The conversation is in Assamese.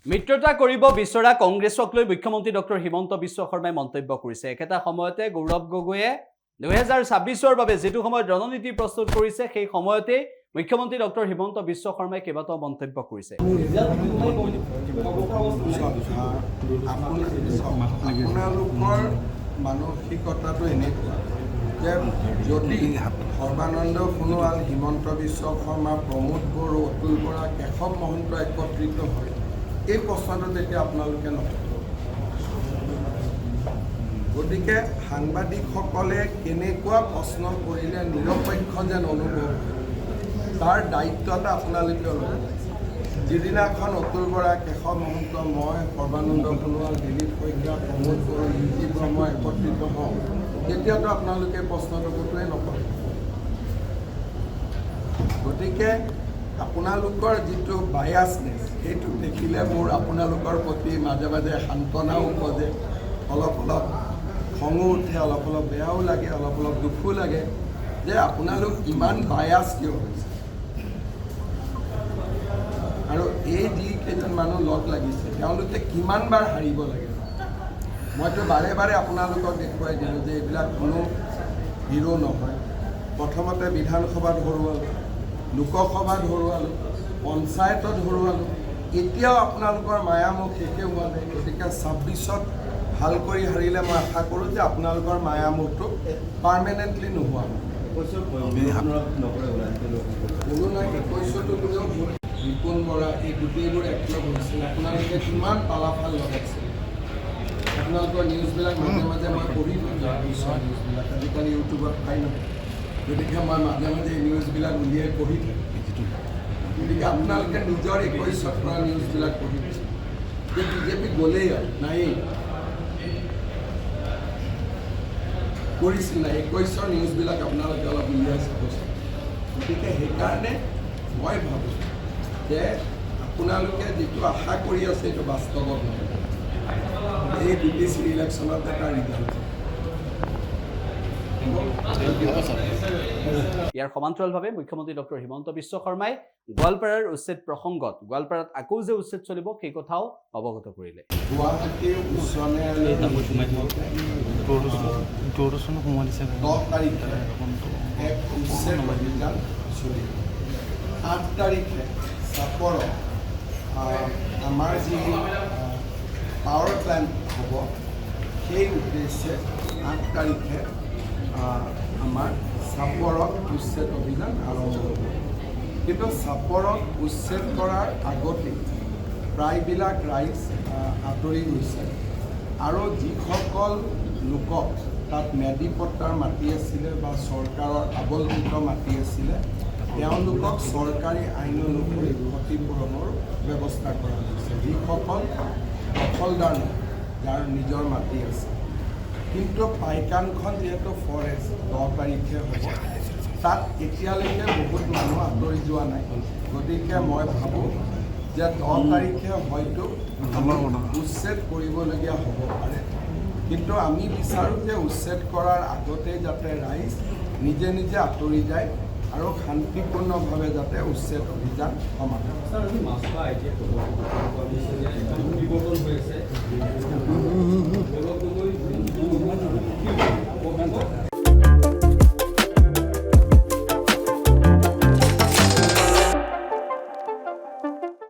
মিত্ৰতা কৰিব বিচৰা কংগ্ৰেছক লৈ মুখ্যমন্ত্ৰী ডক্টৰ হিমন্ত বিশ্ব শৰ্মাই মন্তব্য কৰিছে। একেটা সময়তে গৌৰৱ গগৈয়ে 2026ৰ বাবে যেটো সময়ত ৰণনীতি প্ৰস্তুত কৰিছে সেই সময়তে মুখ্যমন্ত্ৰী ডক্টৰ হিমন্ত বিশ্ব শৰ্মাই কেইবাটাও মন্তব্য কৰিছে। আপোনালোকৰ মানসিকতাটো এনেকুৱা যে যদি সৰ্বানন্দ সোণোৱাল, হিমন্ত বিশ্ব শৰ্মা, প্ৰমোদ বড়ো, অতুল বৰা, কেশৱ মহন্ত একত্ৰিত হয়, এই প্ৰশ্নটো তেতিয়া আপোনালোকে নকৰিব। গতিকে সাংবাদিকসকলে কেনেকুৱা প্ৰশ্ন কৰিলে নিৰপেক্ষ যেন অনুভৱ তাৰ দায়িত্ব এটা আপোনালোকে ল'ব। যিদিনাখন অতুল বৰা, কেশৱ মহন্ত, মই, সৰ্বানন্দ সোণোৱাল, দিলীপ শইকীয়া, প্ৰমোদ বড়ো, ইউজি ব্ৰহ্ম একত্ৰিত হওঁ, তেতিয়াতো আপোনালোকে প্ৰশ্নটো ক'তোৱে নকৰে। গতিকে আপোনালোকৰ যিটো বায়াছনেছ সেইটো দেখিলে মোৰ আপোনালোকৰ প্ৰতি মাজে মাজে সান্তনাও উপজে, অলপ খঙো উঠে, অলপ বেয়াও লাগে, অলপ দুখো লাগে যে আপোনালোক ইমান বায়াছ কিয় হৈছে। আৰু এই যিকেইজন মানুহ লগ লাগিছে তেওঁলোকে কিমানবাৰ হাৰিব লাগে। মইতো বাৰে বাৰে আপোনালোকক দেখুৱাই দিলোঁ যে এইবিলাক কোনো হিৰো নহয়। প্ৰথমতে বিধানসভাত হৰুৱালোঁ, লোকসভাত হৰুৱালোঁ, পঞ্চায়তত হৰুৱালোঁ, এতিয়াও আপোনালোকৰ মায়ামোহ শেষে হোৱা নাই। গতিকে 26ত ভাল কৰি হাৰিলে মই আশা কৰোঁ যে আপোনালোকৰ মায়ামোহটো পাৰ্মানেণ্টলি নোহোৱা হয়। কোনো নাই 21তো কোনেও ৰিপুণ বৰা এই গোটেইবোৰ একলগ হৈছিল। আপোনালোকে কিমান পালাফাল লগাইছিল। আপোনালোকৰ নিউজবিলাক মাজে মাজে মই পঢ়ি থাকোঁ, নিউজবিলাক আজিকালি ইউটিউবত পাই নহয়। গতিকে মই মাজে মাজে এই নিউজবিলাক উলিয়াই পঢ়ি থাকোঁ। গতিকে আপোনালোকে নিজৰ 21ত পৰা নিউজবিলাক পঢ়ি দিছে যে বিজেপি গ'লেই আৰু নায়েই কৰিছিল নাই। 21ৰ নিউজবিলাক আপোনালোকে অলপ উলিয়াই চাব। গতিকে সেইকাৰণে মই ভাবোঁ যে আপোনালোকে যিটো আশা কৰি আছে এইটো বাস্তৱত নহয়। এই BTC ইলেকশ্যনত এটা ৰিজাল্ট। ইয়াৰ সমান্তৰালভাৱে মুখ্যমন্ত্ৰী ডক্টৰ হিমন্ত বিশ্ব শৰ্মাই গোৱালপাৰাৰ উচ্ছেদ প্ৰসংগত গোৱালপাৰাত আকৌ যে উচ্ছেদ চলিব সেই কথাও অৱগত কৰিলে। গুৱাহাটীৰ উচ্চ ন্যায়ালয়ে 10 তাৰিখে এক উচ্ছেদ অভিযান চলিব। 8 তাৰিখে চাপৰত আমাৰ যি পাৱাৰ প্লেণ্ট হ'ব সেই উদ্দেশ্যে 8 তাৰিখে আমাৰ চাপৰত উচ্ছেদ অভিযান আৰম্ভ হ'ব। কিন্তু চাপৰত উচ্ছেদ কৰাৰ আগতেই প্ৰায়বিলাক ৰাইজ আঁতৰি গৈছে আৰু যিসকল লোকক তাত ম্যাদী পট্টাৰ মাটি আছিলে বা চৰকাৰৰ আবণ্টিত মাটি আছিলে তেওঁলোকক চৰকাৰী আইন অনুসৰি ক্ষতিপূৰণৰ ব্যৱস্থা কৰা হৈছে। যিসকল দখলদাৰ যাৰ নিজৰ মাটি আছে, কিন্তু পাইকানখন যিহেতু ফৰেষ্ট 10 তাৰিখে হ'ব, তাত এতিয়ালৈকে বহুত মানুহ আঁতৰি যোৱা নাই। গতিকে মই ভাবোঁ যে 10 তাৰিখে হয়তো উচ্ছেদ কৰিবলগীয়া হ'ব পাৰে। কিন্তু আমি বিচাৰোঁ যে উচ্ছেদ কৰাৰ আগতে যাতে ৰাইজ নিজে নিজে আঁতৰি যায় আৰু শান্তিপূৰ্ণভাৱে যাতে উচ্ছেদ অভিযান সমাধান হয়।